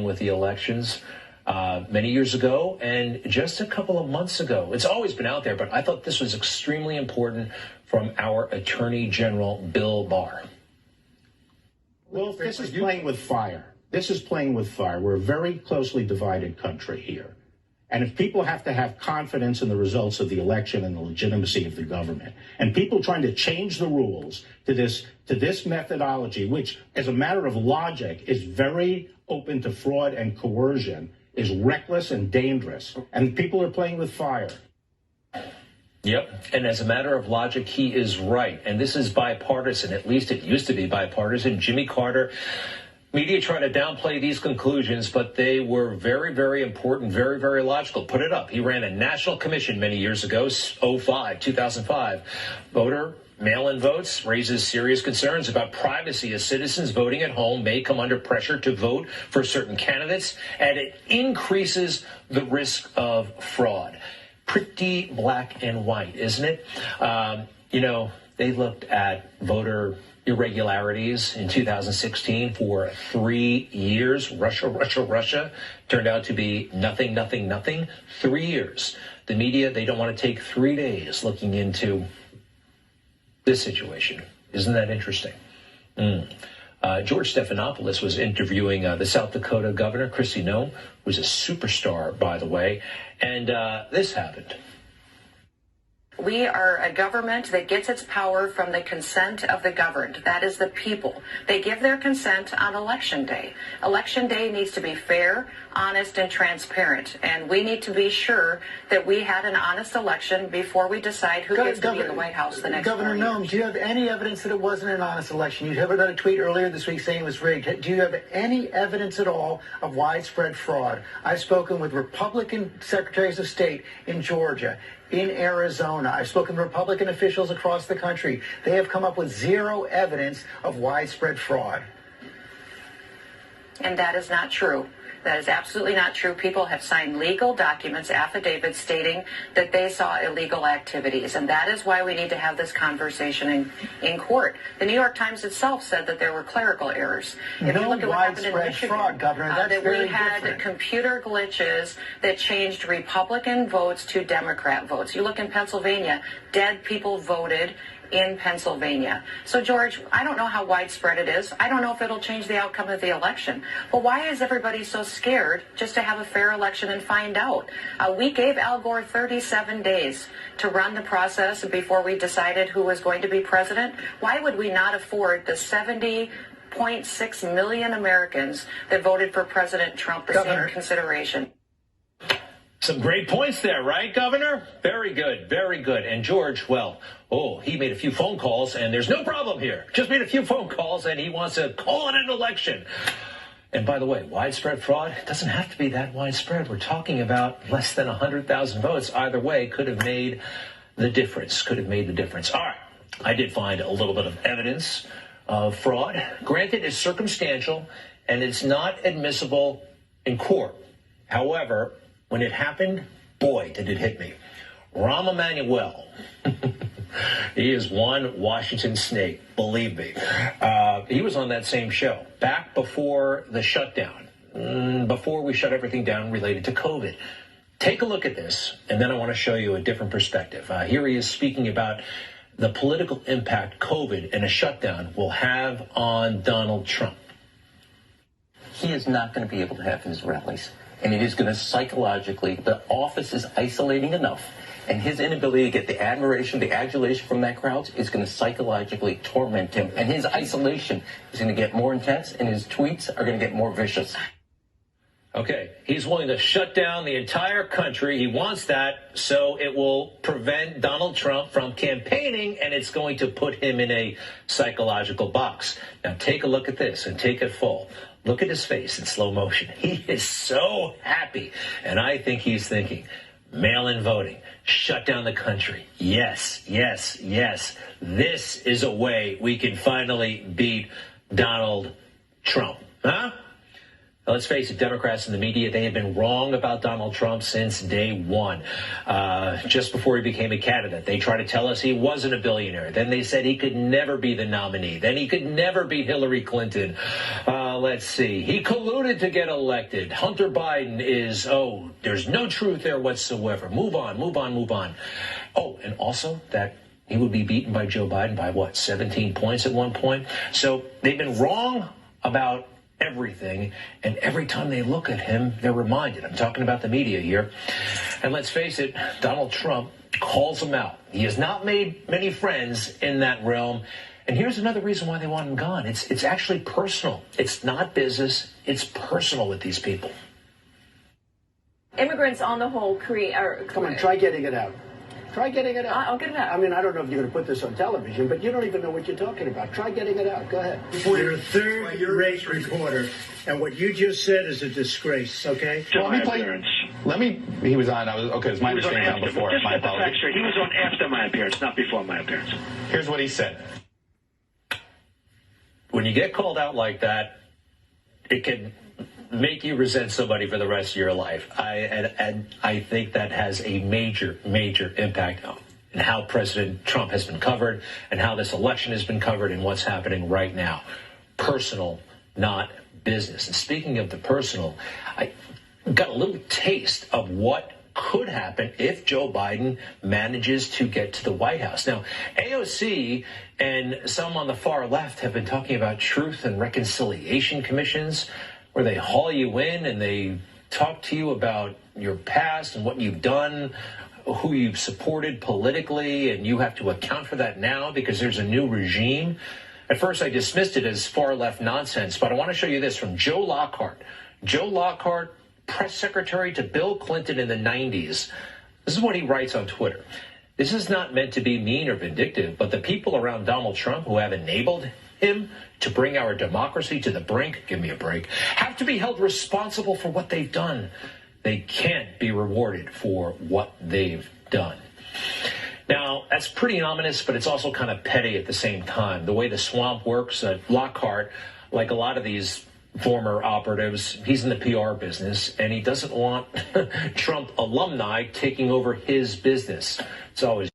with the elections many years ago and just a couple of months ago. It's always been out there, but I thought this was extremely important from our Attorney General, Bill Barr. Well, this is playing with fire. This is playing with fire. We're a very closely divided country here. And if people have to have confidence in the results of the election and the legitimacy of the government, and people trying to change the rules to this methodology, which, as a matter of logic, is very open to fraud and coercion, is reckless and dangerous. And people are playing with fire. Yep. And as a matter of logic, he is right. And this is bipartisan. At least it used to be bipartisan. Jimmy Carter. Media try to downplay these conclusions, but they were very, very important, very, very logical. Put it up. He ran a national commission many years ago, 2005. Voter mail-in votes raises serious concerns about privacy as citizens voting at home may come under pressure to vote for certain candidates, and it increases the risk of fraud. Pretty black and white, isn't it? They looked at voter irregularities in 2016 for 3 years. Russia turned out to be nothing. 3 years. The media, they don't want to take 3 days looking into this situation. Isn't that interesting? George Stephanopoulos was interviewing the South Dakota governor, Kristi Noem, who's a superstar, by the way, and this happened. We are a government that gets its power from the consent of the governed. That is the people. They give their consent on Election Day. Election Day needs to be fair, honest, and transparent. And we need to be sure that we had an honest election before we decide who gets to be in the White House the next Governor Noem, do you have any evidence that it wasn't an honest election? You have got a tweet earlier this week saying it was rigged. Do you have any evidence at all of widespread fraud? I've spoken with Republican secretaries of state in Georgia, in Arizona. I've spoken to Republican officials across the country. They have come up with zero evidence of widespread fraud. And that is not true. That is absolutely not true. People have signed legal documents, affidavits stating that they saw illegal activities. And that is why we need to have this conversation in court. The New York Times itself said that there were clerical errors. If you look at what happened in Michigan, fraud, Governor, that's that very we had different. Computer glitches that changed Republican votes to Democrat votes. You look in Pennsylvania, dead people voted in Pennsylvania. So, George, I don't know how widespread it is. I don't know if it'll change the outcome of the election. But why is everybody so scared just to have a fair election and find out? We gave Al Gore 37 days to run the process before we decided who was going to be president. Why would we not afford the 70.6 million Americans that voted for President Trump the same consideration? Some great points there, right, Governor? Very good, very good. And George, well, he made a few phone calls, and there's no problem here. Just made a few phone calls, and he wants to call it an election. And by the way, widespread fraud, it doesn't have to be that widespread. We're talking about less than 100,000 votes. Either way, could have made the difference, All right, I did find a little bit of evidence of fraud. Granted, it's circumstantial, and it's not admissible in court. However, when it happened, boy, did it hit me. Rahm Emanuel. He is one Washington snake, believe me. He was on that same show back before the shutdown, before we shut everything down related to COVID. Take a look at this, and then I want to show you a different perspective. Here he is speaking about the political impact COVID and a shutdown will have on Donald Trump. He is not going to be able to have his rallies. And it is going to psychologically, the office is isolating enough, and his inability to get the admiration, the adulation from that crowd is going to psychologically torment him. And his isolation is going to get more intense, and his tweets are going to get more vicious. Okay, he's willing to shut down the entire country. He wants that so it will prevent Donald Trump from campaigning, and it's going to put him in a psychological box. Now, take a look at this and take it full. Look at his face in slow motion. He is so happy. And I think he's thinking, mail-in voting, shut down the country. Yes. This is a way we can finally beat Donald Trump. Huh? Now, let's face it, Democrats and the media, they have been wrong about Donald Trump since day one. Just before he became a candidate, they tried to tell us he wasn't a billionaire. Then they said he could never be the nominee. Then he could never beat Hillary Clinton. let's see. He colluded to get elected. Hunter Biden is, there's no truth there whatsoever. Move on, move on, move on. Oh, and also that he would be beaten by Joe Biden by 17 points at one point. So they've been wrong about everything, and every time they look at him, they're reminded. I'm talking about the media here. And let's face it, Donald Trump calls him out. He has not made many friends in that realm. And here's another reason why they want him gone. It's actually personal. It's not business. It's personal with these people. Immigrants on the whole Come on, try getting it out. Try getting it out. I'll get it out. I mean, I don't know if you're going to put this on television, but you don't even know what you're talking about. Try getting it out. Go ahead. You're a third-rate reporter, and what you just said is a disgrace, okay? Well, let me he was on, it was my understanding on before. Just My get the apologies. facts straight. He was on after my appearance, not before my appearance. Here's what he said. When you get called out like that, it can make you resent somebody for the rest of your life. I think that has a major, major impact on how President Trump has been covered and how this election has been covered and what's happening right now. Personal, not business. And speaking of the personal, I got a little taste of what could happen if Joe Biden manages to get to the White House. Now, AOC and some on the far left have been talking about truth and reconciliation commissions, where they haul you in and they talk to you about your past and what you've done, who you've supported politically, and you have to account for that now because there's a new regime. At first, I dismissed it as far-left nonsense, but I want to show you this from Joe Lockhart. Joe Lockhart, press secretary to Bill Clinton in the 90s. This is what he writes on Twitter. This is not meant to be mean or vindictive, but the people around Donald Trump who have enabled him to bring our democracy to the brink, give me a break, have to be held responsible for what they've done. They can't be rewarded for what they've done. Now, that's pretty ominous, but it's also kind of petty at the same time. The way the swamp works, Lockhart, like a lot of these former operatives, he's in the PR business, and he doesn't want Trump alumni taking over his business. It's always